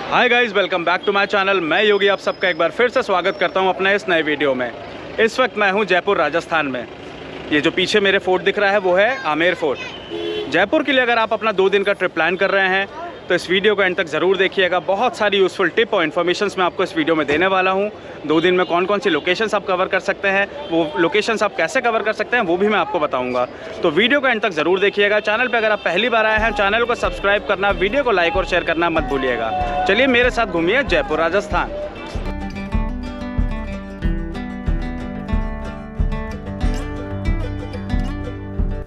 Hi guys, welcome back to my channel. मैं योगी आप सबका एक बार फिर से स्वागत करता हूं अपने इस नए वीडियो में। इस वक्त मैं हूं जयपुर राजस्थान में। ये जो पीछे मेरे फोर्ट दिख रहा है वो है आमेर फोर्ट। जयपुर के लिए अगर आप अपना 2 दिन का ट्रिप प्लान कर रहे हैं तो इस वीडियो को एंड तक ज़रूर देखिएगा। बहुत सारी यूज़फुल टिप और इन्फॉर्मेशंस मैं आपको इस वीडियो में देने वाला हूं। 2 दिन में कौन कौन सी लोकेशंस आप कवर कर सकते हैं, वो लोकेशंस आप कैसे कवर कर सकते हैं वो भी मैं आपको बताऊंगा। तो वीडियो को एंड तक ज़रूर देखिएगा। चैनल पे अगर आप पहली बार आए हैं, चैनल को सब्सक्राइब करना, वीडियो को लाइक और शेयर करना मत भूलिएगा। चलिए मेरे साथ घूमिए जयपुर राजस्थान।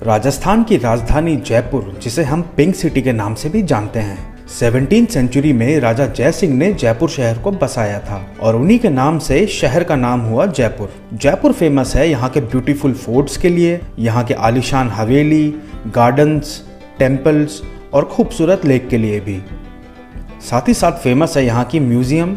राजस्थान की राजधानी जयपुर, जिसे हम पिंक सिटी के नाम से भी जानते हैं, 17वीं सेंचुरी में राजा जय सिंह ने जयपुर शहर को बसाया था और उन्हीं के नाम से शहर का नाम हुआ जयपुर। जयपुर फेमस है यहाँ के ब्यूटीफुल फोर्ट्स के लिए, यहाँ के आलीशान हवेली, गार्डन्स, टेम्पल्स और खूबसूरत लेक के लिए भी। साथ ही साथ फेमस है यहाँ की म्यूजियम,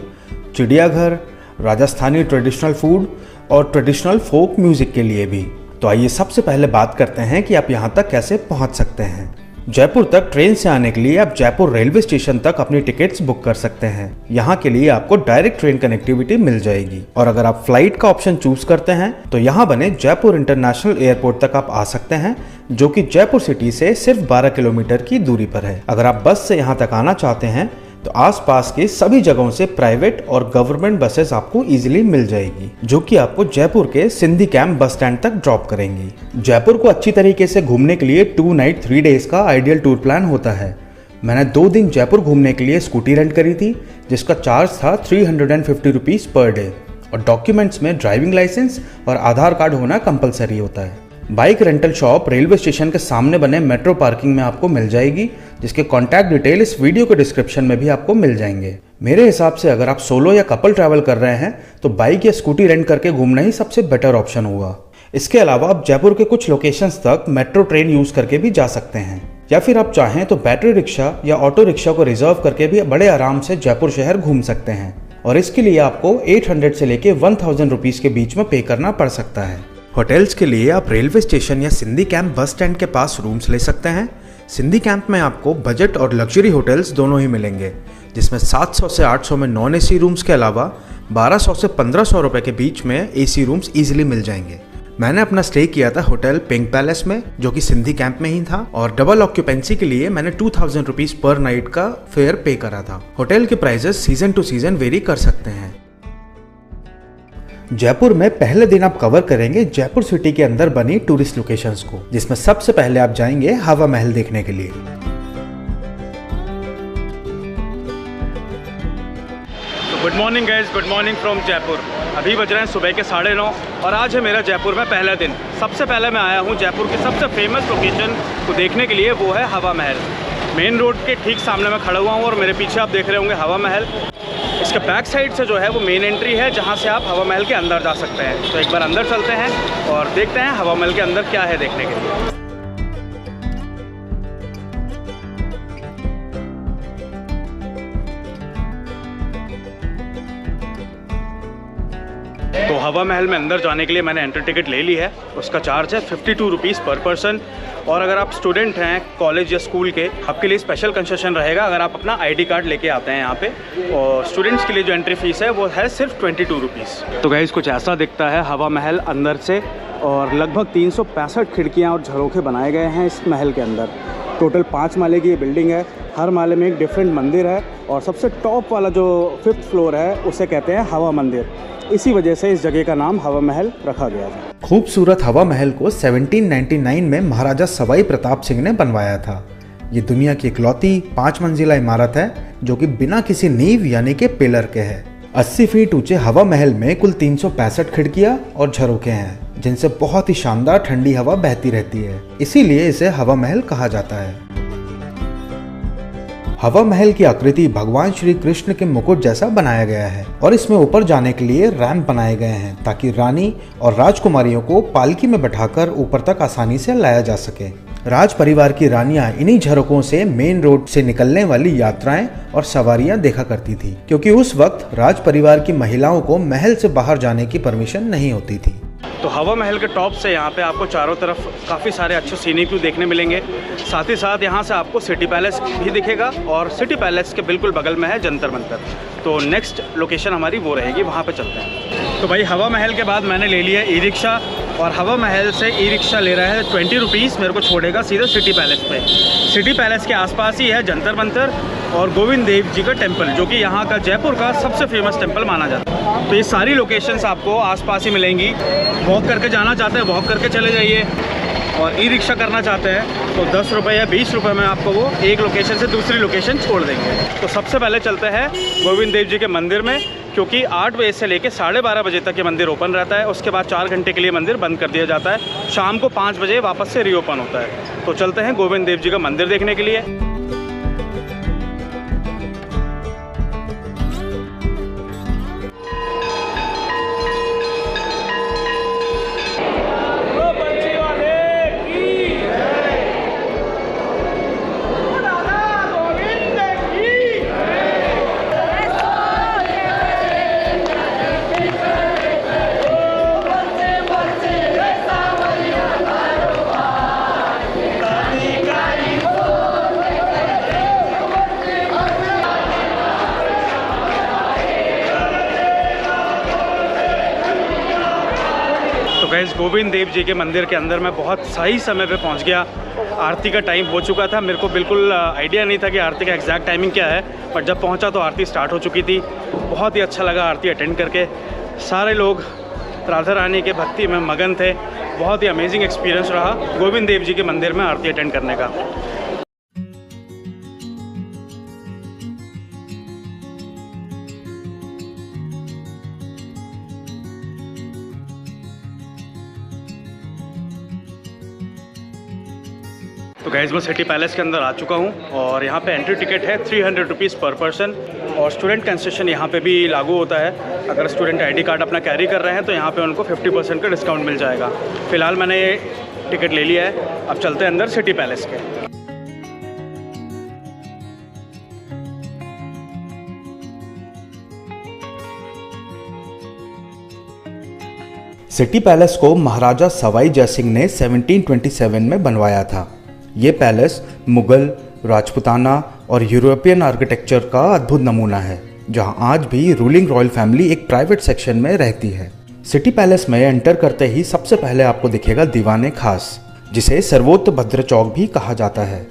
चिड़ियाघर, राजस्थानी ट्रेडिशनल फूड और ट्रेडिशनल फोक म्यूजिक के लिए भी। तो आइए सबसे पहले बात करते हैं कि आप यहाँ तक कैसे पहुँच सकते हैं। जयपुर तक ट्रेन से आने के लिए आप जयपुर रेलवे स्टेशन तक अपनी टिकट्स बुक कर सकते हैं। यहाँ के लिए आपको डायरेक्ट ट्रेन कनेक्टिविटी मिल जाएगी। और अगर आप फ्लाइट का ऑप्शन चूज करते हैं तो यहाँ बने जयपुर इंटरनेशनल एयरपोर्ट तक आप आ सकते हैं, जो कि जयपुर सिटी से सिर्फ 12 किलोमीटर की दूरी पर है। अगर आप बस से यहाँ तक आना चाहते हैं तो आसपास के सभी जगहों से प्राइवेट और गवर्नमेंट बसेस आपको इजीली मिल जाएगी, जो कि आपको जयपुर के सिंधी कैंप बस स्टैंड तक ड्रॉप करेंगी। जयपुर को अच्छी तरीके से घूमने के लिए 2 नाइट 3 डेज का आइडियल टूर प्लान होता है। मैंने 2 दिन जयपुर घूमने के लिए स्कूटी रेंट करी थी, जिसका चार्ज था 350 रुपीज़ पर डे और डॉक्यूमेंट्स में ड्राइविंग लाइसेंस और आधार कार्ड होना कंपलसरी होता है। Bike rental shop railway station के सामने बने मेट्रो पार्किंग में आपको मिल जाएगी, जिसके कॉन्टैक्ट डिटेल इस वीडियो के डिस्क्रिप्शन में भी आपको मिल जाएंगे। मेरे हिसाब से अगर आप सोलो या कपल ट्रैवल कर रहे हैं तो बाइक या स्कूटी रेंट करके घूमना ही सबसे बेटर ऑप्शन होगा। इसके अलावा आप जयपुर के कुछ लोकेशंस तक मेट्रो ट्रेन यूज करके भी जा सकते हैं, या फिर आप चाहें तो बैटरी रिक्शा या ऑटो रिक्शा को रिजर्व करके भी बड़े आराम से जयपुर शहर घूम सकते हैं। और इसके लिए आपको 800 से लेके 1000 रुपीज के बीच में पे करना पड़ सकता है। होटल्स के लिए आप रेलवे स्टेशन या सिंधी कैंप बस स्टैंड के पास रूम्स ले सकते हैं। सिंधी कैंप में आपको बजट और लग्जरी होटल्स दोनों ही मिलेंगे, जिसमें 700 से 800 में नॉन एसी रूम्स के अलावा 1200 से 1500 रुपए के बीच में एसी रूम्स इजीली मिल जाएंगे। मैंने अपना स्टे किया था होटल पिंक पैलेस में, जो कि सिंधी कैंप में ही था, और डबल ऑक्यूपेंसी के लिए मैंने 2000 रुपीज़ पर नाइट का फेयर पे करा था। होटल के prices season to season vary कर सकते हैं। जयपुर में पहले दिन आप कवर करेंगे जयपुर सिटी के अंदर बनी टूरिस्ट लोकेशंस को, जिसमें सबसे पहले आप जाएंगे हवा महल देखने के लिए। Good morning guys, good morning from Jaipur. अभी बज रहे हैं सुबह के 9:30 और आज है मेरा जयपुर में पहला दिन। सबसे पहले मैं आया हूँ जयपुर की सबसे फेमस लोकेशन को देखने के लिए, वो है हवा महल। मेन रोड के ठीक सामने मैं खड़ा हुआ हूँ और मेरे पीछे आप देख रहे होंगे हवा महल। इसके बैक साइड से जो है वो मेन एंट्री है, जहाँ से आप हवा महल के अंदर जा सकते हैं। तो एक बार अंदर चलते हैं और देखते हैं हवा महल के अंदर क्या है देखने के लिए। तो हवा महल में अंदर जाने के लिए मैंने एंट्री टिकट ले ली है। उसका चार्ज है 52 रुपीज़ पर पर्सन। और अगर आप स्टूडेंट हैं कॉलेज या स्कूल के, आपके लिए स्पेशल कंसेशन रहेगा अगर आप अपना आईडी कार्ड लेके आते हैं यहाँ पे। और स्टूडेंट्स के लिए जो एंट्री फीस है वो है सिर्फ 22 रुपीज़। तो गाइस कुछ ऐसा दिखता है हवा महल अंदर से, और लगभग 365 खिड़कियाँ और झरोखे बनाए गए हैं इस महल के अंदर। टोटल 5 माले की ये बिल्डिंग है। हर माले में एक डिफरेंट मंदिर है और सबसे टॉप वाला जो 5th फ्लोर है उसे कहते हैं हवा मंदिर। इसी वजह से इस जगह का नाम हवा महल रखा गया था। खूबसूरत हवा महल को 1799 में महाराजा सवाई प्रताप सिंह ने बनवाया था। ये दुनिया की इकलौती 5 मंजिला इमारत है, जो कि बिना किसी नींव यानी के पिलर के है। 80 फीट ऊंचे हवा महल में कुल 365 खिड़कियां और झरोखे हैं, जिनसे बहुत ही शानदार ठंडी हवा बहती रहती है। इसीलिए इसे हवा महल कहा जाता है। हवा महल की आकृति भगवान श्री कृष्ण के मुकुट जैसा बनाया गया है और इसमें ऊपर जाने के लिए रैंप बनाए गए हैं, ताकि रानी और राजकुमारियों को पालकी में बैठाकर ऊपर तक आसानी से लाया जा सके। राज परिवार की रानियां इन्हीं झरोकों से मेन रोड से निकलने वाली यात्राएं और सवारियां देखा करती थी, क्योंकि उस वक्त राज परिवार की महिलाओं को महल से बाहर जाने की परमिशन नहीं होती थी। तो हवा महल के टॉप से यहाँ पे आपको चारों तरफ काफ़ी सारे अच्छे सीनिक व्यू देखने मिलेंगे। साथ ही साथ यहाँ से आपको सिटी पैलेस भी दिखेगा और सिटी पैलेस के बिल्कुल बगल में है जंतर मंतर। तो नेक्स्ट लोकेशन हमारी वो रहेगी, वहाँ पे चलते हैं। तो भाई हवा महल के बाद मैंने ले लिया ई रिक्शा और हवा महल से ई रिक्शा ले रहा है 20 रुपीज़, मेरे को छोड़ेगा सीधे सिटी पैलेस पे। सिटी पैलेस के आसपास ही है जंतर मंतर और गोविंद देव जी का टेम्पल, जो कि यहाँ का जयपुर का सबसे फेमस टेम्पल माना जाता है। तो ये सारी लोकेशंस आपको आसपास ही मिलेंगी। वॉक करके जाना चाहते हैं वॉक करके चले जाइए, और ई रिक्शा करना चाहते हैं तो 10 रुपये या 20 रुपये में आपको वो एक लोकेशन से दूसरी लोकेशन छोड़ देंगे। तो सबसे पहले चलते हैं गोविंद देव जी के मंदिर में, क्योंकि 8 बजे से लेकर 12:30 बजे तक ये मंदिर ओपन रहता है। उसके बाद 4 घंटे के लिए मंदिर बंद कर दिया जाता है। शाम को 5 बजे वापस से रीओपन होता है। तो चलते हैं गोविंद देव जी का मंदिर देखने के लिए। तो गाइस गोविंद देव जी के मंदिर के अंदर मैं बहुत सही समय पे पहुंच गया। आरती का टाइम हो चुका था। मेरे को बिल्कुल आइडिया नहीं था कि आरती का एग्जैक्ट टाइमिंग क्या है, पर जब पहुंचा तो आरती स्टार्ट हो चुकी थी। बहुत ही अच्छा लगा आरती अटेंड करके। सारे लोग राधा रानी के भक्ति में मगन थे। बहुत ही अमेजिंग एक्सपीरियंस रहा गोविंद देव जी के मंदिर में आरती अटेंड करने का। तो गाइस मैं सिटी पैलेस के अंदर आ चुका हूँ और यहाँ पे एंट्री टिकट है 300 रुपीज़ पर पर्सन, और स्टूडेंट कंसेशन यहाँ पे भी लागू होता है। अगर स्टूडेंट आईडी कार्ड अपना कैरी कर रहे हैं तो यहाँ पे उनको 50% का डिस्काउंट मिल जाएगा। फ़िलहाल मैंने ये टिकट ले लिया है। अब चलते हैं अंदर सिटी पैलेस के। सिटी पैलेस को महाराजा सवाई जयसिंह ने 1727 में बनवाया था। ये पैलेस मुगल, राजपूताना और यूरोपियन आर्किटेक्चर का अद्भुत नमूना है, जहां आज भी रूलिंग रॉयल फैमिली एक प्राइवेट सेक्शन में रहती है। सिटी पैलेस में एंटर करते ही सबसे पहले आपको दिखेगा दीवाने खास, जिसे सर्वोत्त भद्र चौक भी कहा जाता है।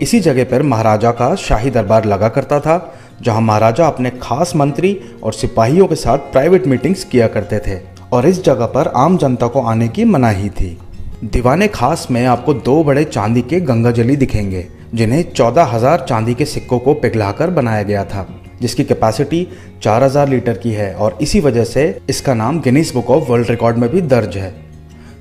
इसी जगह पर महाराजा का शाही दरबार लगा करता था, जहां महाराजा अपने खास मंत्री और सिपाहियों के साथ प्राइवेट मीटिंग्स किया करते थे, और इस जगह पर आम जनता को आने की मनाही थी। दीवाने खास में आपको 2 बड़े चांदी के गंगाजली दिखेंगे, जिन्हें 14,000 चांदी के सिक्कों को पिघलाकर बनाया गया था, जिसकी कैपेसिटी 4,000 लीटर की है, और इसी वजह से इसका नाम Guinness book of world record में भी दर्ज है।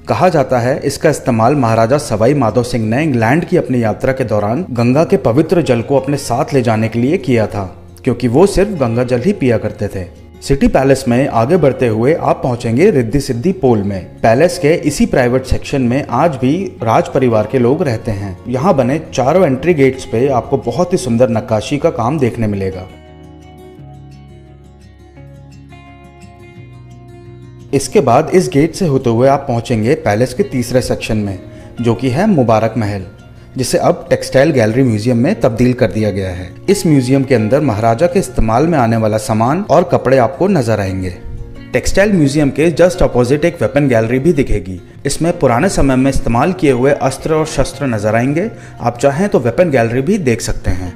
कहा जाता है इसका इस्तेमाल महाराजा सवाई माधो सिंह ने इंग्लैंड की अपनी यात्रा के दौरान गंगा के पवित्र जल को अपने साथ ले जाने के लिए किया था, क्योंकि वो सिर्फ गंगा जल ही पिया करते थे। सिटी पैलेस में आगे बढ़ते हुए आप पहुंचेंगे रिद्धि सिद्धि पोल में। पैलेस के इसी प्राइवेट सेक्शन में आज भी राज परिवार के लोग रहते हैं। यहाँ बने चारों एंट्री गेट्स पे आपको बहुत ही सुंदर नक्काशी का काम देखने मिलेगा। इसके बाद इस गेट से होते हुए आप पहुंचेंगे पैलेस के तीसरे सेक्शन में, जो कि है मुबारक महल, जिसे अब टेक्सटाइल गैलरी म्यूजियम में तब्दील कर दिया गया है। इस म्यूजियम के अंदर महाराजा के इस्तेमाल में आने वाला सामान और कपड़े आपको नजर आएंगे। टेक्सटाइल म्यूजियम के जस्ट अपोजिट एक वेपन गैलरी भी दिखेगी। इसमें पुराने समय में इस्तेमाल किए हुए अस्त्र और शस्त्र नजर आएंगे। आप चाहें तो वेपन गैलरी भी देख सकते हैं।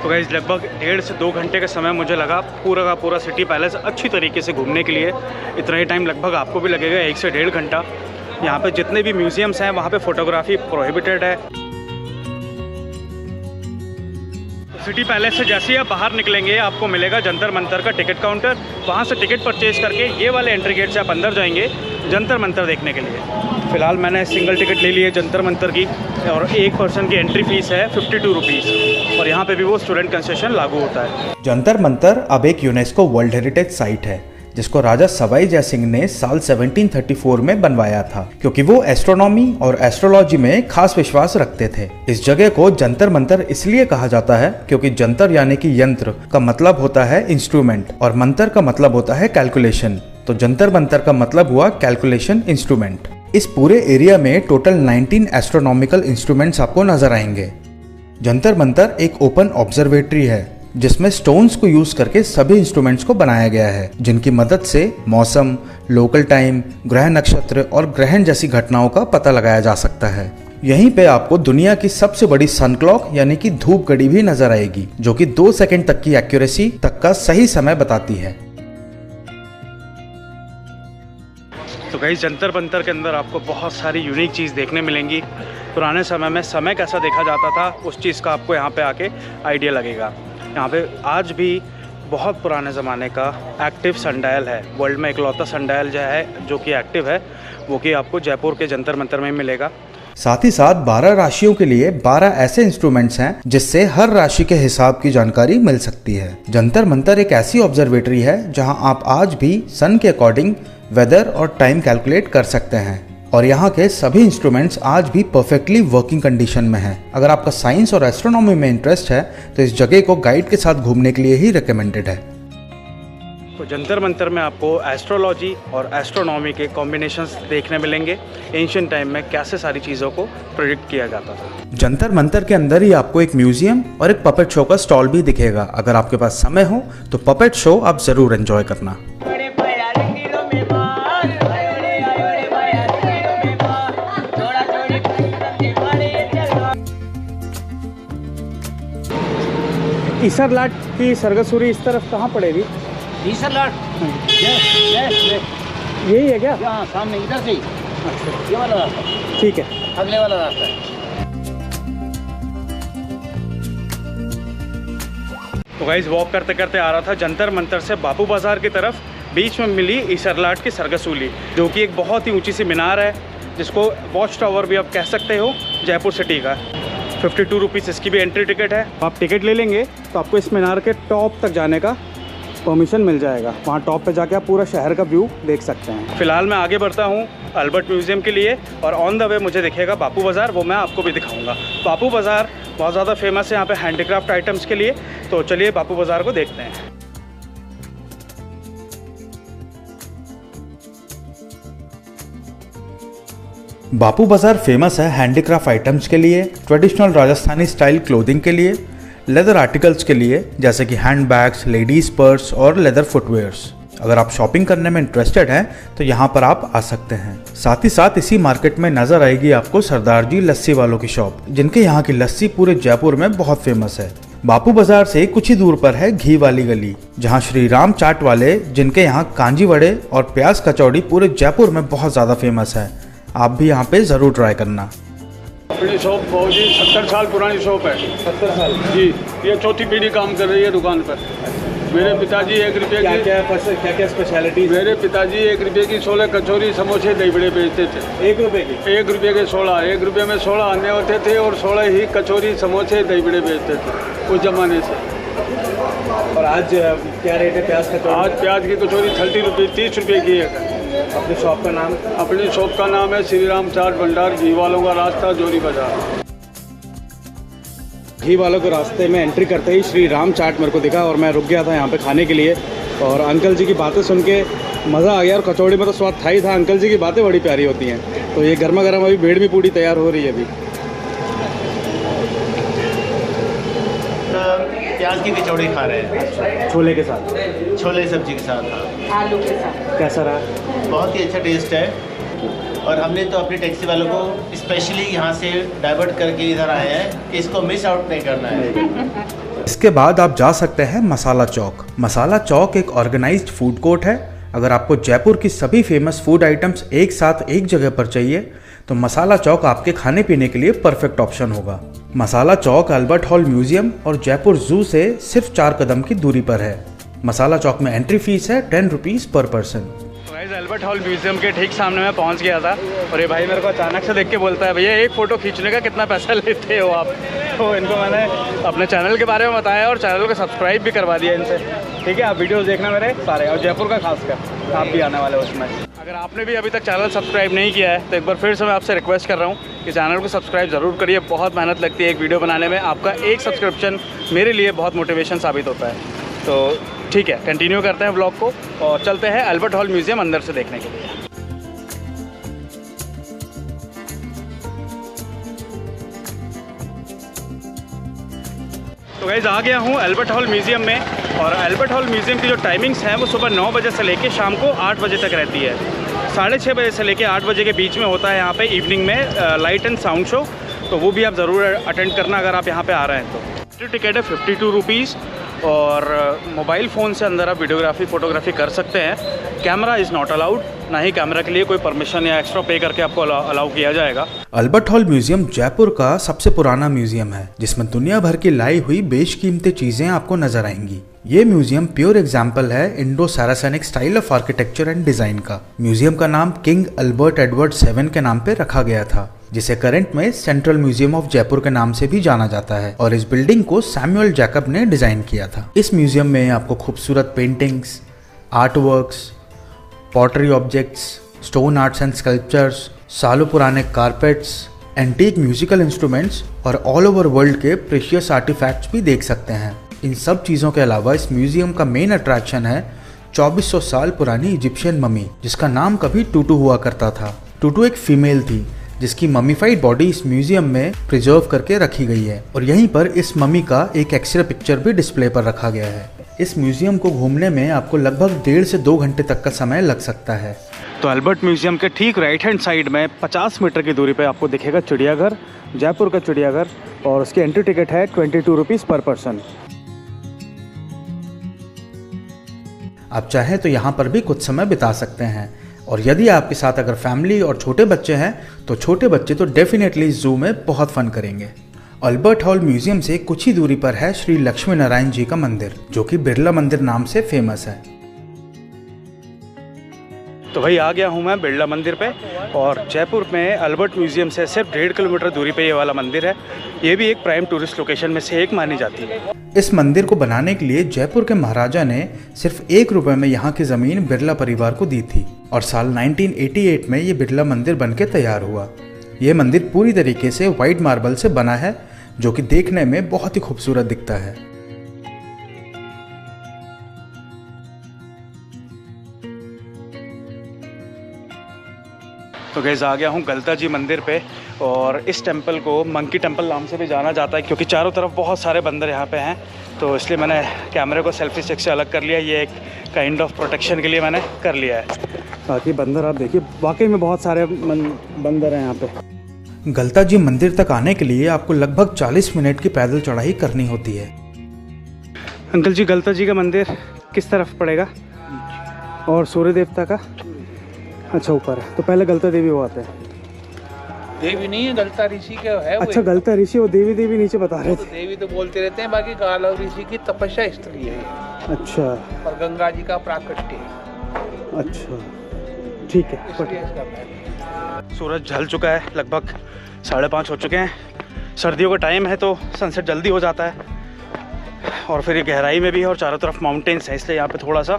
तो गाइस लगभग 1.5 से 2 घंटे का समय मुझे लगा पूरा का पूरा सिटी पैलेस अच्छी तरीके से घूमने के लिए। इतना ही टाइम लगभग आपको भी लगेगा, 1 से 1.5 घंटा। यहाँ पे जितने भी म्यूजियम्स हैं वहाँ पे फोटोग्राफी प्रोहिबिटेड है। सिटी पैलेस से जैसे ही आप बाहर निकलेंगे आपको मिलेगा जंतर मंतर का टिकट काउंटर। वहाँ से टिकट परचेज करके ये वाले एंट्री गेट से आप अंदर जाएंगे जंतर मंतर देखने के लिए। फ़िलहाल मैंने सिंगल टिकट ले ली है जंतर मंतर की, और एक पर्सन की एंट्री फीस है 52 रुपीज़, और यहाँ पे भी वो स्टूडेंट कंसेशन लागू होता है। जंतर मंतर अब एक यूनेस्को वर्ल्ड हेरिटेज साइट है, जिसको राजा सवाई जयसिंह ने साल 1734 में बनवाया था, क्योंकि वो एस्ट्रोनॉमी और एस्ट्रोलॉजी में खास विश्वास रखते थे। इस जगह को जंतर मंतर इसलिए कहा जाता है क्योंकि जंतर यानी कि यंत्र का मतलब होता है इंस्ट्रूमेंट, और मंतर का मतलब होता है कैलकुलेशन। तो जंतर मंतर का मतलब हुआ कैलकुलेशन इंस्ट्रूमेंट। इस पूरे एरिया में टोटल 19 एस्ट्रोनॉमिकल इंस्ट्रूमेंट्स आपको नजर आएंगे। जंतर मंतर एक ओपन ऑब्जर्वेटरी है जिसमें स्टोन्स को यूज करके सभी इंस्ट्रूमेंट्स को बनाया गया है, जिनकी मदद से मौसम, लोकल टाइम, ग्रह नक्षत्र और ग्रहण जैसी घटनाओं का पता लगाया जा सकता है। यहीं पे आपको दुनिया की सबसे बड़ी सन क्लॉक यानी कि धूप घड़ी भी नजर आएगी, जो कि 2 सेकंड तक की एक्यूरेसी तक का सही समय बताती है। तो गाइस जंतर मंतर के अंदर आपको बहुत सारी यूनिक चीज़ देखने मिलेंगी। पुराने समय में समय कैसा देखा जाता था उस चीज़ का आपको यहाँ पे आके आइडिया लगेगा। यहाँ पे आज भी बहुत पुराने ज़माने का एक्टिव सनडायल है। वर्ल्ड में इकलौता सनडायल जो कि एक्टिव है, वो कि आपको जयपुर के जंतर मंतर में मिलेगा। साथ ही साथ 12 राशियों के लिए 12 ऐसे इंस्ट्रूमेंट्स हैं जिससे हर राशि के हिसाब की जानकारी मिल सकती है। जंतर मंतर एक ऐसी ऑब्जर्वेटरी है जहां आप आज भी सन के अकॉर्डिंग वेदर और टाइम कैलकुलेट कर सकते हैं, और यहाँ के सभी इंस्ट्रूमेंट्स आज भी परफेक्टली वर्किंग कंडीशन में हैं। अगर आपका साइंस और एस्ट्रोनॉमी में इंटरेस्ट है तो इस जगह को गाइड के साथ घूमने के लिए ही रिकमेंडेड है। तो जंतर मंतर में आपको एस्ट्रोलॉजी और एस्ट्रोनॉमी के कॉम्बिनेशंस देखने मिलेंगे। एंशिएंट टाइम में कैसे सारी चीज़ों को प्रेडिक्ट किया जाता था। जंतर मंतर के अंदर ही आपको एक म्यूजियम और एक पपेट शो का स्टॉल भी दिखेगा। अगर आपके पास समय हो तो पपेट शो आप ज़रूर एंजॉय करना। ईसरलाट की सरगसूरी इस तरफ कहाँ पड़ेगी? ईसरलाट यही है क्या? हाँ, सामने इधर से। अच्छा, ये वाला रास्ता ठीक है, अगले वाला रास्ता है। तो गाइस वॉक करते करते आ रहा था जंतर मंतर से बापू बाजार की तरफ। बीच में मिली ईसरलाट की सरगसूली, जो कि एक बहुत ही ऊंची सी मीनार है, जिसको वॉच टावर भी आप कह सकते हो जयपुर सिटी का। 52 रुपीज़ इसकी भी एंट्री टिकट है। आप टिकट ले लेंगे तो आपको इस मीनार के टॉप तक जाने का परमिशन मिल जाएगा। वहाँ टॉप पे जाके आप पूरा शहर का व्यू देख सकते हैं। फिलहाल मैं आगे बढ़ता हूँ अल्बर्ट म्यूज़ियम के लिए, और ऑन द वे मुझे दिखेगा बापू बाज़ार, वो मैं आपको भी दिखाऊंगा। बापू बाज़ार बहुत ज़्यादा फेमस है यहाँ पे हैंडीक्राफ्ट आइटम्स के लिए, तो चलिए बापू बाज़ार को देखते हैं। बापू बाजार फेमस है हैंडीक्राफ्ट आइटम्स के लिए, ट्रेडिशनल राजस्थानी स्टाइल क्लोथिंग के लिए, लेदर आर्टिकल्स के लिए जैसे कि हैंड बैग्स, लेडीज पर्स और लेदर फुटवेयर्स। अगर आप शॉपिंग करने में इंटरेस्टेड हैं तो यहाँ पर आप आ सकते हैं। साथ ही साथ इसी मार्केट में नजर आएगी आपको सरदार जी लस्सी वालों की शॉप, जिनके यहाँ की लस्सी पूरे जयपुर में बहुत फेमस है। बापू बाजार से कुछ ही दूर पर है घी वाली गली, जहाँ श्री राम चाट वाले, जिनके यहाँ कांजी वड़े और प्याज कचौड़ी पूरे जयपुर में बहुत ज्यादा फेमस है। आप भी यहाँ पे जरूर ट्राई करना। अपनी शॉप बहुत जी 70 साल पुरानी शॉप है। 70 साल जी, ये चौथी पीढ़ी काम कर रही है दुकान पर। मेरे पिताजी 1 रुपये की क्या स्पेशलिटी? मेरे पिताजी 1 रुपये की 16 कचौरी, समोसे, दही बड़े बेचते थे। 1 रुपये की? 1 रुपये के 16, 1 रुपये में 16 अन्य होते थे और 16 ही कचौरी, समोसे, दही बड़े बेचते थे उस जमाने से। और आज क्या रेट है प्याज कचौरी? आज प्याज की कचौरी 30 रुपये, 30 रुपये की है। अपनी शॉप का नाम? अपनी शॉप का नाम है श्री राम चाट भंडार, घी वालों का रास्ता, जोरी बाजार। घी वालों के रास्ते में एंट्री करते ही श्री राम चाट मेरे को दिखा, और मैं रुक गया था यहाँ पे खाने के लिए, और अंकल जी की बातें सुन के मज़ा आ गया। और कचौड़ी में तो स्वाद था ही था, अंकल जी की बातें बड़ी प्यारी होती हैं। तो ये गर्मा गर्म अभी भेड़ भी पूड़ी तैयार हो रही है अभी। प्याज की कचौड़ी खा रहे हैं, छोले के साथ? छोले सब्जी के साथ। हाँ, आलू के साथ। कैसा रहा? बहुत ही अच्छा टेस्ट है। और हमने तो अपने टैक्सी वालों को स्पेशली यहाँ से डाइवर्ट करके इधर आए हैं कि इसको मिस आउट नहीं करना है। इसके बाद आप जा सकते हैं मसाला चौक। मसाला चौक एक ऑर्गेनाइज्ड फूड कोर्ट है। अगर आपको जयपुर की सभी फेमस फूड आइटम्स एक साथ एक जगह पर चाहिए तो मसाला चौक आपके खाने पीने के लिए परफेक्ट ऑप्शन होगा। मसाला चौक अल्बर्ट हॉल म्यूजियम और जयपुर जू से सिर्फ 4 कदम की दूरी पर है। मसाला चौक में एंट्री फीस है 10 रुपीज़ पर पर्सन। अल्बर्ट हॉल म्यूजियम के ठीक सामने मैं पहुंच गया था, और ये भाई मेरे को अचानक से देख के बोलता है, भैया एक फ़ोटो खींचने का कितना पैसा लेते हो आप? तो इनको मैंने अपने चैनल के बारे में बताया और चैनल को सब्सक्राइब भी करवा दिया इनसे। ठीक है, आप वीडियोस देखना मेरे सारे, और जयपुर का खासकर आप भी आने वाले हो उसमें। अगर आपने भी अभी तक चैनल सब्सक्राइब नहीं किया है तो एक बार फिर से मैं आपसे रिक्वेस्ट कर रहा हूँ कि चैनल को सब्सक्राइब ज़रूर करिए। बहुत मेहनत लगती है एक वीडियो बनाने में, आपका एक सब्सक्रिप्शन मेरे लिए बहुत मोटिवेशन साबित होता है। तो ठीक है, कंटिन्यू करते हैं व्लॉग को और चलते हैं अल्बर्ट हॉल म्यूज़ियम अंदर से देखने के लिए। तो गाइस आ गया हूँ अल्बर्ट हॉल म्यूज़ियम में, और अल्बर्ट हॉल म्यूज़ियम की जो टाइमिंग्स हैं वो सुबह 9 बजे से लेके शाम को 8 बजे तक रहती है। 6:30 बजे से लेके 8 बजे के बीच में होता है यहाँ पे इवनिंग में लाइट एंड साउंड शो, तो वो भी आप ज़रूर अटेंड करना अगर आप यहाँ पे आ रहे हैं तो। टिकट है 52 रुपीज़, और मोबाइल फ़ोन से अंदर आप वीडियोग्राफी फ़ोटोग्राफी कर सकते हैं। कैमरा इज़ नॉट अलाउड, ना ही कैमरा के लिए कोई परमिशन या एक्स्ट्रा पे करके आपको अलाउ किया जाएगा। अल्बर्ट हॉल म्यूजियम जयपुर का सबसे पुराना म्यूजियम है, जिसमें दुनिया भर की लाई हुई बेशकीमती चीजें आपको नजर आएंगी। ये म्यूजियम प्योर एग्जाम्पल है Indo Saracenic style of architecture and design का। म्यूजियम का नाम किंग अल्बर्ट एडवर्ड 7 के नाम पे रखा गया था, जिसे करंट में सेंट्रल म्यूजियम ऑफ जयपुर के नाम से भी जाना जाता है, और इस बिल्डिंग को सैमुअल जैकब ने डिजाइन किया था। इस म्यूजियम में आपको खूबसूरत paintings, art works, pottery objects, stone arts and sculptures, सालों पुराने कारपेट्स, एंटीक म्यूजिकल इंस्ट्रूमेंट्स और ऑल ओवर वर्ल्ड के प्रेशियस आर्टिफैक्ट्स भी देख सकते हैं। इन सब चीज़ों के अलावा इस म्यूजियम का मेन अट्रैक्शन है 2400 साल पुरानी इजिप्शियन मम्मी, जिसका नाम कभी टूटू हुआ करता था। टूटू एक फीमेल थी जिसकी ममीफाइड बॉडी इस म्यूजियम में प्रिजर्व करके रखी गई है, और यहीं पर इस मम्मी का एक एक्सरे पिक्चर भी डिस्प्ले पर रखा गया है। इस म्यूजियम को घूमने में आपको लगभग 1.5 से 2 घंटे तक का समय लग सकता है। तो अल्बर्ट म्यूज़ियम के ठीक राइट हैंड साइड में 50 मीटर की दूरी पे आपको दिखेगा चिड़ियाघर, जयपुर का चिड़ियाघर, और उसकी एंट्री टिकट है 22 रुपीज़ पर पर्सन। आप चाहें तो यहाँ पर भी कुछ समय बिता सकते हैं, और यदि आपके साथ अगर फैमिली और छोटे बच्चे हैं तो छोटे बच्चे तो डेफिनेटली जू में बहुत फन करेंगे। अल्बर्ट हॉल म्यूजियम से कुछ ही दूरी पर है श्री लक्ष्मी नारायण जी का मंदिर, जो कि बिरला मंदिर नाम से फेमस है। तो भाई आ गया हूँ मैं बिरला मंदिर पे, और जयपुर में अल्बर्ट म्यूज़ियम से सिर्फ 1.5 किलोमीटर दूरी पे ये वाला मंदिर है। ये भी एक प्राइम टूरिस्ट लोकेशन में से एक मानी जाती है। इस मंदिर को बनाने के लिए जयपुर के महाराजा ने सिर्फ 1 रुपये में यहाँ की ज़मीन बिरला परिवार को दी थी, और साल 1988 में ये बिरला मंदिर बनके तैयार हुआ। ये मंदिर पूरी तरीके से वाइट मार्बल से बना है, जो कि देखने में बहुत ही खूबसूरत दिखता है। तो गैस आ गया हूँ गलता जी मंदिर पे, और इस टेंपल को मंकी टेंपल नाम से भी जाना जाता है, क्योंकि चारों तरफ बहुत सारे बंदर यहाँ पे हैं, तो इसलिए मैंने कैमरे को सेल्फी स्टिक से अलग कर लिया। ये एक काइंड ऑफ प्रोटेक्शन के लिए मैंने कर लिया है। बाकी बंदर आप देखिए, वाकई में बहुत सारे बंदर हैं यहाँ पे। गलता जी मंदिर तक आने के लिए आपको लगभग 40 मिनट की पैदल चढ़ाई करनी होती है। अंकल जी, गलता जी का मंदिर किस तरफ पड़ेगा? और सूर्य देवता का? अच्छा, ऊपर है। तो पहले गलता देवी वो आते हैं। देवी नहीं है, गलता ऋषि का है। अच्छा, गलता ऋषि, वो देवी नीचे बता रहे थे। तो देवी तो बोलते रहते हैं, बाकी गालव ऋषि की तपस्या स्थली है। अच्छा, और गंगा जी का प्राकट्य है। अच्छा, ठीक है। सूरज ढल चुका है, लगभग 5:30 हो चुके हैं। सर्दियों का टाइम है तो सनसेट जल्दी हो जाता है, और फिर ये गहराई में भी है और चारों तरफ माउंटेन्स हैं, इसलिए यहाँ पे थोड़ा सा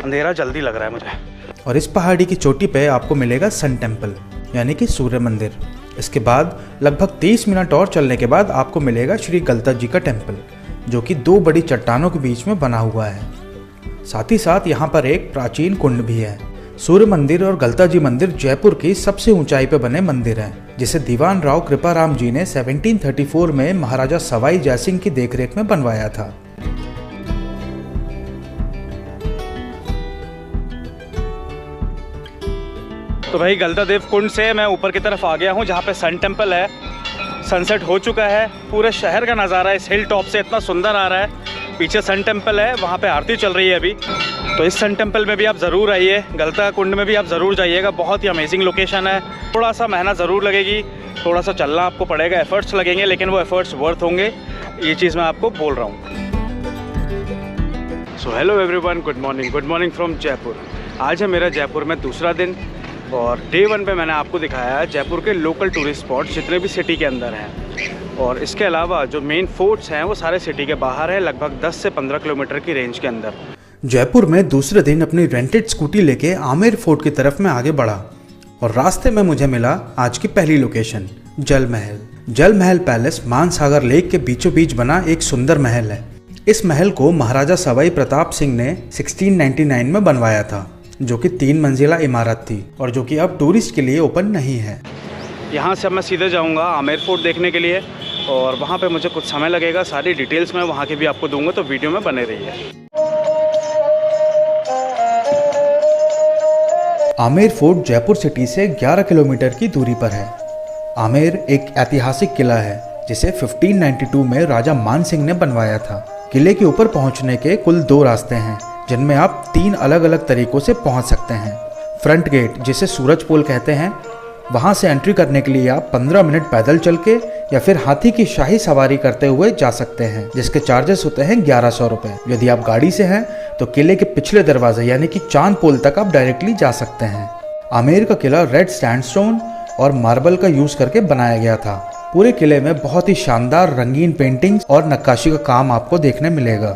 अंधेरा जल्दी लग रहा है मुझे। और इस पहाड़ी की चोटी पे आपको मिलेगा सन टेम्पल, यानी कि सूर्य मंदिर। इसके बाद लगभग 30 मिनट और चलने के बाद आपको मिलेगा श्री गलता जी का टेम्पल, जो कि 2 बड़ी चट्टानों के बीच में बना हुआ है। साथ ही साथ यहाँ पर एक प्राचीन कुंड भी है। सूर्य मंदिर और गलता जी मंदिर जयपुर की सबसे ऊंचाई पे बने मंदिर हैं, जिसे दीवान राव कृपाराम जी ने 1734 में महाराजा सवाई जयसिंह की देखरेख में बनवाया था। तो भाई गलता देव कुंड से मैं ऊपर की तरफ आ गया हूँ, जहाँ पे सन टेम्पल है। सनसेट हो चुका है, पूरे शहर का नज़ारा इस हिल टॉप से इतना सुंदर आ रहा है। पीछे सन टेम्पल है, वहाँ पे आरती चल रही है अभी। तो इस सन टेम्पल में भी आप ज़रूर आइए, गलता कुंड में भी आप ज़रूर जाइएगा। बहुत ही अमेजिंग लोकेशन है। थोड़ा सा मेहनत ज़रूर लगेगी, थोड़ा सा चलना आपको पड़ेगा, एफर्ट्स लगेंगे, लेकिन वो एफर्ट्स वर्थ होंगे, ये चीज़ मैं आपको बोल रहा हूँ। So hello everyone, good morning from Jaipur. आज है मेरा जयपुर में दूसरा दिन, और डे 1 पे मैंने आपको दिखाया है जयपुर के लोकल टूरिस्ट स्पॉट जितने भी सिटी के अंदर हैं, और इसके अलावा जो मेन फोर्ट्स हैं वो सारे सिटी के बाहर है, लगभग 10 से 15 किलोमीटर की रेंज के अंदर। जयपुर में दूसरे दिन अपनी रेंटेड स्कूटी लेके आमेर फोर्ट की तरफ मैं आगे बढ़ा, और रास्ते में मुझे मिला आज की पहली लोकेशन, जल महल। जल महल पैलेस मानसागर लेक के बीचों बीच बना एक सुंदर महल है। इस महल को महाराजा सवाई प्रताप सिंह ने 1699 में बनवाया था, जो कि 3 मंजिला इमारत थी और जो कि अब टूरिस्ट के लिए ओपन नहीं है। यहाँ से अब मैं सीधे जाऊँगा आमेर फोर्ट देखने के लिए और वहाँ पे मुझे कुछ समय लगेगा। सारी डिटेल्स मैं वहाँ की भी आपको दूंगा, तो वीडियो में बने रहिए। आमेर फोर्ट जयपुर सिटी से 11 किलोमीटर की दूरी पर है। आमेर एक ऐतिहासिक किला है जिसे 1592 में राजा मान सिंह ने बनवाया था। किले के ऊपर पहुंचने के कुल 2 रास्ते हैं, जिनमें आप 3 अलग अलग तरीकों से पहुंच सकते हैं। फ्रंट गेट, जिसे सूरज पोल कहते हैं, वहां से एंट्री करने के लिए आप 15 मिनट पैदल चल के या फिर हाथी की शाही सवारी करते हुए जा सकते हैं, जिसके चार्जेस होते हैं 1100 रुपए। यदि आप गाड़ी से हैं तो किले के पिछले दरवाजे यानी कि चांद पोल तक आप डायरेक्टली जा सकते हैं। आमेर का किला रेड सैंडस्टोन और मार्बल का यूज करके बनाया गया था। पूरे किले में बहुत ही शानदार रंगीन पेंटिंग्स और नक्काशी का काम आपको देखने मिलेगा।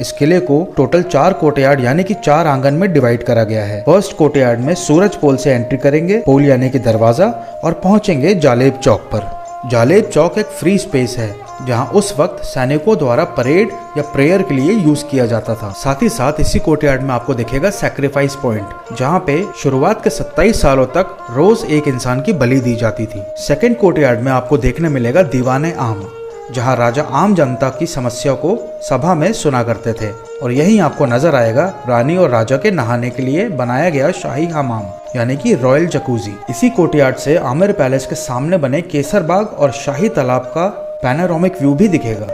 इस किले को टोटल 4 कोर्टयार्ड यानी कि 4 आंगन में डिवाइड करा गया है। फर्स्ट कोर्टयार्ड में सूरज पोल से एंट्री करेंगे, पोल यानी कि दरवाजा, और पहुंचेंगे जालेब चौक पर। जालेब चौक एक फ्री स्पेस है जहां उस वक्त सैनिकों द्वारा परेड या प्रेयर के लिए यूज किया जाता था। साथ ही साथ इसी कोर्टयार्ड में आपको दिखेगा सैक्रिफाइस पॉइंट, जहां पे शुरुआत के 27 सालों तक रोज एक इंसान की बलि दी जाती थी। सेकंड कोर्टयार्ड में आपको देखने मिलेगा दीवाने आम, जहां राजा आम जनता की समस्या को सभा में सुना करते थे, और यहीं आपको नजर आएगा रानी और राजा के नहाने के लिए बनाया गया शाही हमाम यानी कि रॉयल जकूजी। इसी कोर्टयार्ड से आमेर पैलेस के सामने बने केसर बाग और शाही तालाब का पैनोरामिक व्यू भी दिखेगा।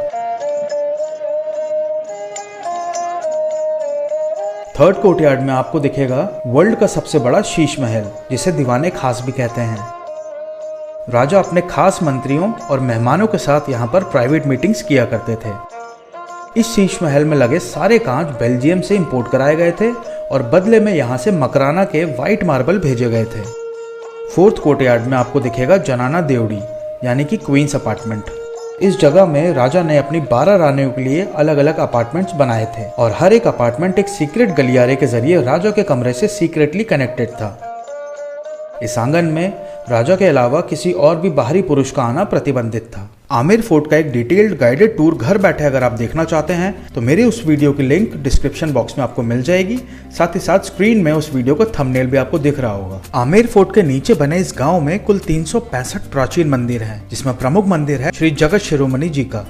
थर्ड कोर्टयार्ड में आपको दिखेगा वर्ल्ड का सबसे बड़ा शीश महल, जिसे दीवाने खास भी कहते हैं। राजा अपने खास मंत्रियों और मेहमानों के साथ यहाँ पर प्राइवेट मीटिंग्स किया करते थे। इस शीश महल में लगे सारे कांच बेल्जियम से इंपोर्ट कराए गए थे और बदले में यहाँ से मकराना के व्हाइट मार्बल भेजे गए थे। फोर्थ कोर्टयार्ड में आपको दिखेगा जनाना देवड़ी यानी कि क्वींस अपार्टमेंट। इस जगह में राजा ने अपनी 12 रानियों के लिए अलग अलग अपार्टमेंट्स बनाए थे और हर एक अपार्टमेंट एक सीक्रेट गलियारे के जरिए राजा के कमरे से सीक्रेटली कनेक्टेड था। इस आंगन में राजा के अलावा किसी और भी बाहरी पुरुष का आना प्रतिबंधित था। आमेर फोर्ट का एक डिटेल्ड गाइडेड टूर घर बैठे अगर आप देखना चाहते हैं तो मेरे उस वीडियो की लिंक डिस्क्रिप्शन बॉक्स में आपको मिल जाएगी। साथ ही साथ स्क्रीन में उस वीडियो का थंबनेल भी आपको दिख रहा होगा। आमेर फोर्ट के नीचे बने इस गांव में कुल 365 प्राचीन मंदिर हैं, जिसमें प्रमुख मंदिर है श्री जगत शिरोमणि जी का।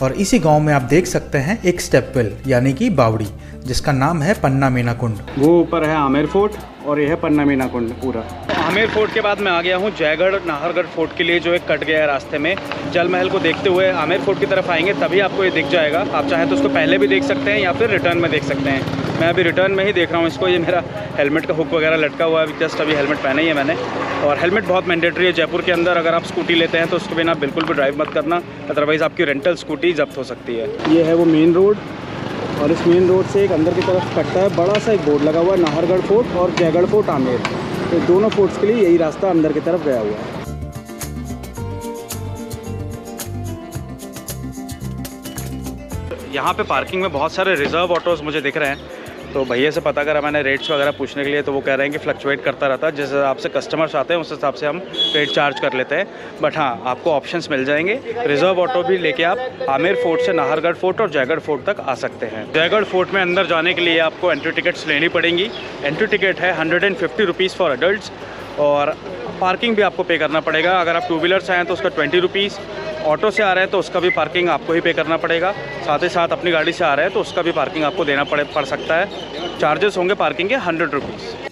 और इसी गांव में आप देख सकते हैं एक स्टेपवेल यानी कि बावड़ी, जिसका नाम है पन्ना मीना कुंड। वो ऊपर है आमेर फोर्ट और ये है पन्ना मीना कुंड पूरा। आमेर फोर्ट के बाद मैं आ गया हूँ जयगढ़ नाहरगढ़ फोर्ट के लिए, जो एक कट गया है रास्ते में। जल महल को देखते हुए आमेर फोर्ट की तरफ आएंगे तभी आपको ये दिख जाएगा। आप चाहे तो उसको पहले भी देख सकते हैं या फिर रिटर्न में देख सकते हैं। मैं अभी रिटर्न में ही देख रहा हूँ इसको। ये मेरा हेलमेट का हुक वगैरह लटका हुआ है, जस्ट अभी हेलमेट पहना ही है मैंने। और हेलमेट बहुत मैंडेटरी है जयपुर के अंदर। अगर आप स्कूटी लेते हैं तो उसके बिना बिल्कुल भी ड्राइव मत करना, अदरवाइज़ आपकी रेंटल स्कूटी जब्त हो सकती है। ये है वो मेन रोड और इस मेन रोड से एक अंदर की तरफ कटता है। बड़ा सा एक बोर्ड लगा हुआ है नाहरगढ़ फोर्ट और जयगढ़ फोर्ट आमेर। तो दोनों फोर्ट्स के लिए यही रास्ता अंदर की तरफ गया हुआ है। यहाँ पे पार्किंग में बहुत सारे रिजर्व ऑटोज़ मुझे दिख रहे हैं। तो भैया से पता करा मैंने रेट्स वगैरह पूछने के लिए, तो वो कह रहे हैं कि फ्लक्चुएट करता रहता है। जिस हिसाब से कस्टमर्स आते हैं उस हिसाब से हम रेट चार्ज कर लेते हैं। बट हाँ, आपको ऑप्शंस मिल जाएंगे। रिजर्व ऑटो भी लेके आप आमेर फोर्ट से नाहरगढ़ फोर्ट और जयगढ़ फोर्ट तक आ सकते हैं। जयगढ़ फोर्ट में अंदर जाने के लिए आपको एंट्री टिकट्स लेनी पड़ेंगी। एंट्री टिकट है 150 रुपीज़ फॉर एडल्ट्स और पार्किंग भी आपको पे करना पड़ेगा। अगर आप 2 व्हीलर से आएँ तो उसका 20 रुपीज़, ऑटो से आ रहे हैं तो उसका भी पार्किंग आपको ही पे करना पड़ेगा। साथ ही साथ अपनी गाड़ी से आ रहे हैं तो उसका भी पार्किंग आपको देना पड़ सकता है। चार्जेस होंगे पार्किंग के 100 रुपीज़।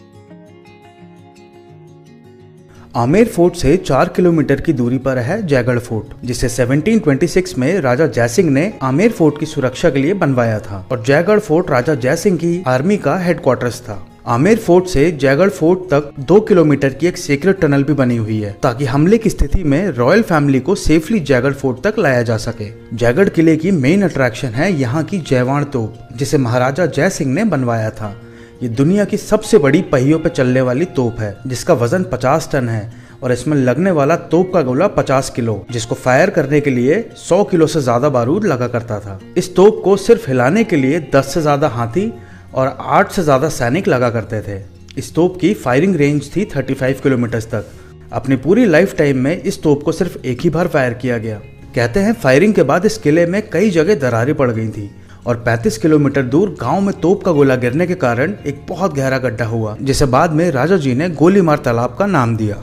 आमेर फोर्ट से 4 किलोमीटर की दूरी पर है जयगढ़ फोर्ट, जिसे 1726 में राजा जयसिंह ने आमेर फोर्ट की सुरक्षा के लिए बनवाया था। और जयगढ़ फोर्ट राजा जयसिंह की आर्मी का हेडक्वार्टर्स था। आमेर फोर्ट से जयगढ़ फोर्ट तक 2 किलोमीटर की एक सीक्रेट टनल भी बनी हुई है, ताकि हमले की स्थिति में रॉयल फैमिली को सेफली जयगढ़ फोर्ट तक लाया जा सके। जयगढ़ किले की मेन अट्रैक्शन है यहाँ की जयवाण तोप, जिसे महाराजा जय सिंह ने बनवाया था। ये दुनिया की सबसे बड़ी पहियों पर चलने वाली तोप है, जिसका वजन 50 टन है और इसमें लगने वाला तोप का गोला 50 किलो, जिसको फायर करने के लिए 100 किलो से ज्यादा बारूद लगा करता था। इस तोप को सिर्फ हिलाने के लिए 10 से ज्यादा हाथी और 8 से ज्यादा सैनिक लगा करते थे। इस तोप की फायरिंग रेंज थी 35 किलोमीटर तक। अपनी पूरी लाइफ टाइम में इस तोप को सिर्फ एक ही बार फायर किया गया। कहते हैं फायरिंग के बाद इस किले में कई जगह दरारें पड़ गई थी और 35 किलोमीटर दूर गांव में तोप का गोला गिरने के कारण एक बहुत गहरा गड्ढा हुआ, जिसे बाद में राजा जी ने गोलीमार तालाब का नाम दिया।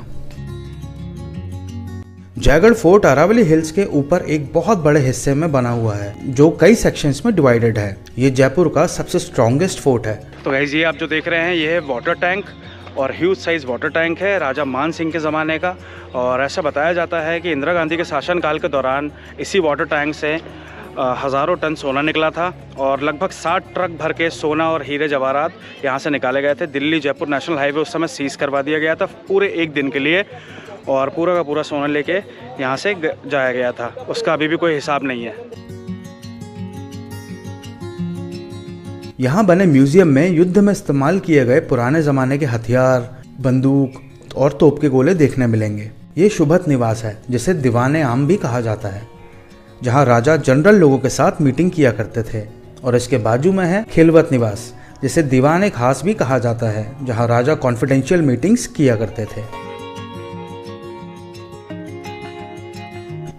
जयगढ़ फोर्ट अरावली हिल्स के ऊपर एक बहुत बड़े हिस्से में बना हुआ है, जो कई सेक्शंस में डिवाइडेड है। ये जयपुर का सबसे स्ट्रॉन्गेस्ट फोर्ट है। तो गाइस ये आप जो देख रहे हैं ये है वाटर टैंक, और ह्यूज साइज वाटर टैंक है राजा मान सिंह के ज़माने का। और ऐसा बताया जाता है कि इंदिरा गांधी के शासनकाल के दौरान इसी वाटर टैंक से हज़ारों टन सोना निकला था और लगभग 60 ट्रक भर के सोना और हीरे जवाहरात यहाँ से निकाले गए थे। दिल्ली जयपुर नेशनल हाईवे उस समय सीज़ करवा दिया गया था पूरे एक दिन के लिए, और पूरा का पूरा सोना लेके यहाँ से जाया गया था। उसका अभी भी कोई हिसाब नहीं है। यहाँ बने म्यूजियम में युद्ध में इस्तेमाल किए गए पुराने ज़माने के हथियार, बंदूक और तोप के गोले देखने मिलेंगे। ये शुभत निवास है, जिसे दीवाने आम भी कहा जाता है, जहाँ राजा जनरल लोगों के साथ मीटिंग किया करते थे। और इसके बाजू में है खिलवत निवास, जिसे दीवाने खास भी कहा जाता है, जहाँ राजा कॉन्फिडेंशियल मीटिंग्स किया करते थे।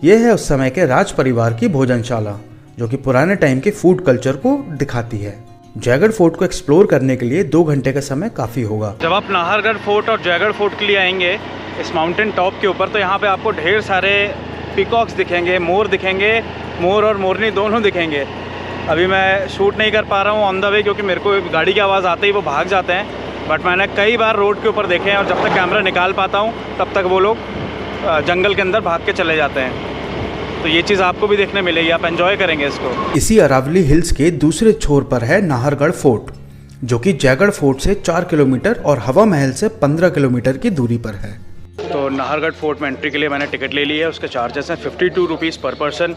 यह है उस समय के राज परिवार की भोजनशाला, जो कि पुराने टाइम के फूड कल्चर को दिखाती है। जयगढ़ फोर्ट को एक्सप्लोर करने के लिए 2 घंटे का समय काफ़ी होगा। जब आप नाहरगढ़ फोर्ट और जयगढ़ फोर्ट के लिए आएंगे इस माउंटेन टॉप के ऊपर, तो यहाँ पे आपको ढेर सारे पीकॉक्स दिखेंगे, मोर दिखेंगे, मोर और मोरनी दोनों दिखेंगे। अभी मैं शूट नहीं कर पा रहा हूँ ऑन द वे, क्योंकि मेरे को गाड़ी की आवाज़ आते ही वो भाग जाते हैं। बट मैंने कई बार रोड के ऊपर देखे हैं, और जब तक कैमरा निकाल पाता हूँ तब तक वो लोग जंगल के अंदर भाग के चले जाते हैं। तो ये चीज़ आपको भी देखने मिलेगी, आप एंजॉय करेंगे इसको। इसी अरावली हिल्स के दूसरे छोर पर है नाहरगढ़ फोर्ट, जो कि जयगढ़ फोर्ट से 4 किलोमीटर और हवा महल से 15 किलोमीटर की दूरी पर है। तो नाहरगढ़ फोर्ट में एंट्री के लिए मैंने टिकट ले ली है। उसके चार्जेस हैं 52 रुपीज़ पर पर्सन।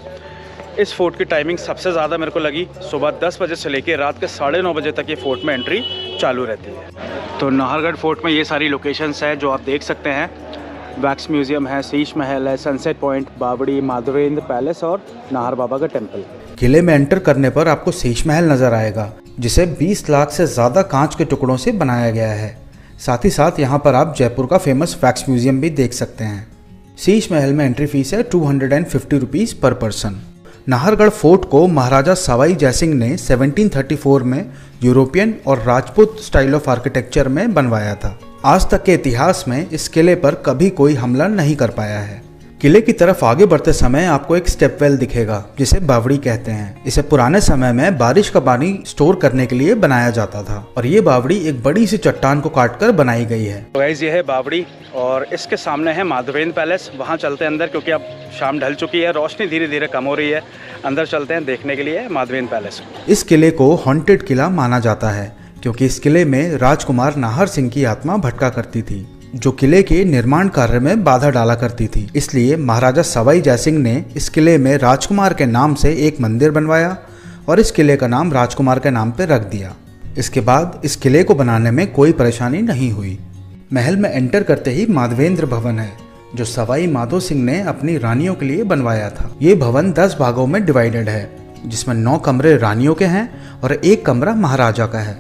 इस फोर्ट की टाइमिंग सबसे ज़्यादा मेरे को लगी, सुबह 10 बजे से लेकर रात के 9:30 बजे तक ये फोर्ट में एंट्री चालू रहती है। तो नाहरगढ़ फोर्ट में ये सारी लोकेशंस हैं जो आप देख सकते हैं। वैक्स म्यूजियम है, शीश महल है, सनसेट पॉइंट, बावड़ी, माधवेंद्र पैलेस और नाहर बाबा का टेम्पल। किले में एंटर करने पर आपको शीश महल नजर आएगा, जिसे 20 लाख से ज़्यादा कांच के टुकड़ों से बनाया गया है। साथ ही साथ यहाँ पर आप जयपुर का फेमस वैक्स म्यूजियम भी देख सकते हैं। शीश महल में एंट्री फीस है 250 रुपीज़ पर पर्सन। नाहरगढ़ फोर्ट को महाराजा सवाई जयसिंह ने 1734 में यूरोपियन और राजपूत स्टाइल ऑफ आर्किटेक्चर में बनवाया था। आज तक के इतिहास में इस किले पर कभी कोई हमला नहीं कर पाया है। किले की तरफ आगे बढ़ते समय आपको एक स्टेपवेल दिखेगा, जिसे बावड़ी कहते हैं। इसे पुराने समय में बारिश का पानी स्टोर करने के लिए बनाया जाता था, और ये बावड़ी एक बड़ी सी चट्टान को काटकर बनाई गई है। तो गाइस ये है बावड़ी, और इसके सामने है माधवेंद्र पैलेस। वहाँ चलते हैं अंदर, क्योंकि अब शाम ढल चुकी है, रोशनी धीरे धीरे कम हो रही है। अंदर चलते हैं देखने के लिए माधवेंद्र पैलेस। इस किले को हॉन्टेड किला माना जाता है, क्योंकि इस किले में राजकुमार नाहर सिंह की आत्मा भटका करती थी, जो किले के निर्माण कार्य में बाधा डाला करती थी। इसलिए महाराजा सवाई जयसिंह ने इस किले में राजकुमार के नाम से एक मंदिर बनवाया और इस किले का नाम राजकुमार के नाम पर रख दिया। इसके बाद इस किले को बनाने में कोई परेशानी नहीं हुई। महल में एंटर करते ही माधवेंद्र भवन है, जो सवाई माधो सिंह ने अपनी रानियों के लिए बनवाया था। ये भवन 10 भागों में डिवाइडेड है, जिसमें 9 कमरे रानियों के हैं और 1 कमरा महाराजा का है।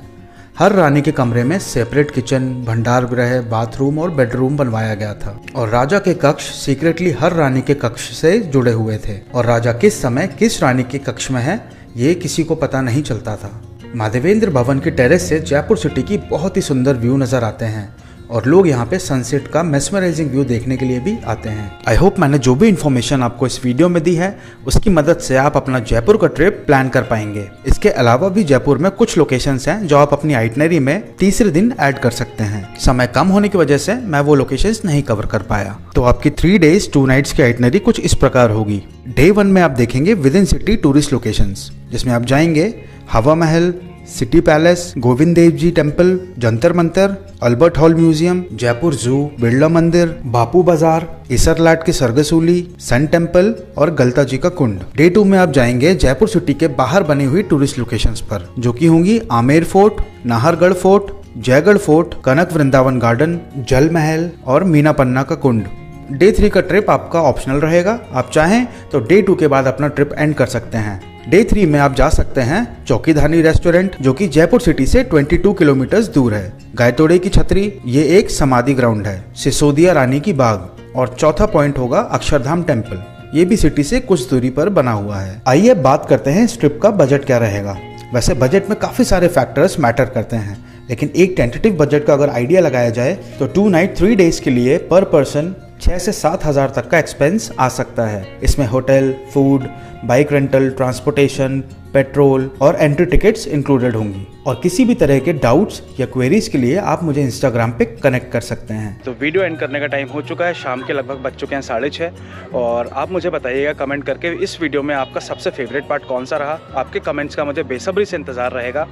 हर रानी के कमरे में सेपरेट किचन, भंडार गृह, बाथरूम और बेडरूम बनवाया गया था, और राजा के कक्ष सीक्रेटली हर रानी के कक्ष से जुड़े हुए थे, और राजा किस समय किस रानी के कक्ष में है ये किसी को पता नहीं चलता था। माधवेंद्र भवन के टेरेस से जयपुर सिटी की बहुत ही सुंदर व्यू नजर आते हैं, और लोग यहाँ पे सनसेट का मेस्मराइजिंग व्यू देखने के लिए भी आते हैं। आई होप मैंने जो भी इन्फॉर्मेशन आपको इस वीडियो में दी है उसकी मदद से आप अपना जयपुर का ट्रिप प्लान कर पाएंगे। इसके अलावा भी जयपुर में कुछ लोकेशंस हैं जो आप अपनी आइटनरी में तीसरे दिन ऐड कर सकते हैं। समय कम होने की वजह से मैं वो लोकेशंस नहीं कवर कर पाया, तो आपकी 3 days 2 nights की आइटनरी कुछ इस प्रकार होगी। डे 1 में आप देखेंगे within city tourist locations, जिसमें आप जाएंगे Hawa Mahal, city palace, Govind Dev ji temple, Jantar Mantar, Albert hall museum, Jaipur zoo, Birla मंदिर, बापू बाजार, इसरलाट की सरगसूली, सन टेम्पल और गलता जी का कुंड। डे 2 में आप जाएंगे जयपुर सिटी के बाहर बनी हुई टूरिस्ट लोकेशंस पर, जो कि होंगी Amer fort, Nahargarh fort, Jaigarh fort, Kanak Vrindavan garden, Jal Mahal और मीना पन्ना का कुंड। डे 3 का ट्रिप आपका ऑप्शनल रहेगा, आप चाहें तो डे 2 के बाद अपना ट्रिप एंड कर सकते हैं। डे 3 में आप जा सकते हैं चौकीधानी रेस्टोरेंट, जो कि जयपुर सिटी से 22 किलोमीटर दूर है, गायतोड़े की छतरी, ये एक समाधि ग्राउंड है, सिसोदिया रानी की बाग, और चौथा पॉइंट होगा अक्षरधाम टेम्पल। ये भी सिटी से कुछ दूरी पर बना हुआ है। आइए बात करते हैं इस ट्रिप का बजट क्या रहेगा। वैसे बजट में काफ़ी सारे फैक्टर्स मैटर करते हैं, लेकिन एक टेंटेटिव बजट का अगर आइडिया लगाया जाए तो 2 नाइट 3 डेज के लिए पर पर्सन 6 से 7 हज़ार तक का एक्सपेंस आ सकता है। इसमें hotel, food, bike rental, transportation, petrol और एंट्री टिकट्स इंक्लूडेड होंगी। और किसी भी तरह के डाउट्स या क्वेरीज के लिए आप मुझे इंस्टाग्राम पे कनेक्ट कर सकते हैं। तो वीडियो एंड करने का टाइम हो चुका है, शाम के लगभग बज चुके हैं 6:30 और आप मुझे बताइएगा कमेंट करके इस वीडियो में आपका सबसे फेवरेट पार्ट कौन सा रहा। आपके कमेंट्स का मुझे बेसब्री से इंतज़ार रहेगा।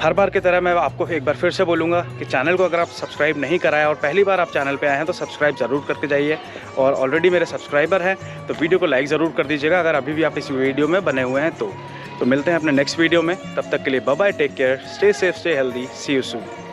हर बार की तरह मैं आपको एक बार फिर से बोलूँगा कि चैनल को अगर आप सब्सक्राइब नहीं कराया और पहली बार आप चैनल पे आए हैं तो सब्सक्राइब ज़रूर करके जाइए, और ऑलरेडी मेरे सब्सक्राइबर हैं तो वीडियो को लाइक ज़रूर कर दीजिएगा अगर अभी भी आप इस वीडियो में बने हुए हैं तो मिलते हैं अपने नेक्स्ट वीडियो में। तब तक के लिए bye bye, take care, stay safe, stay healthy, see you soon.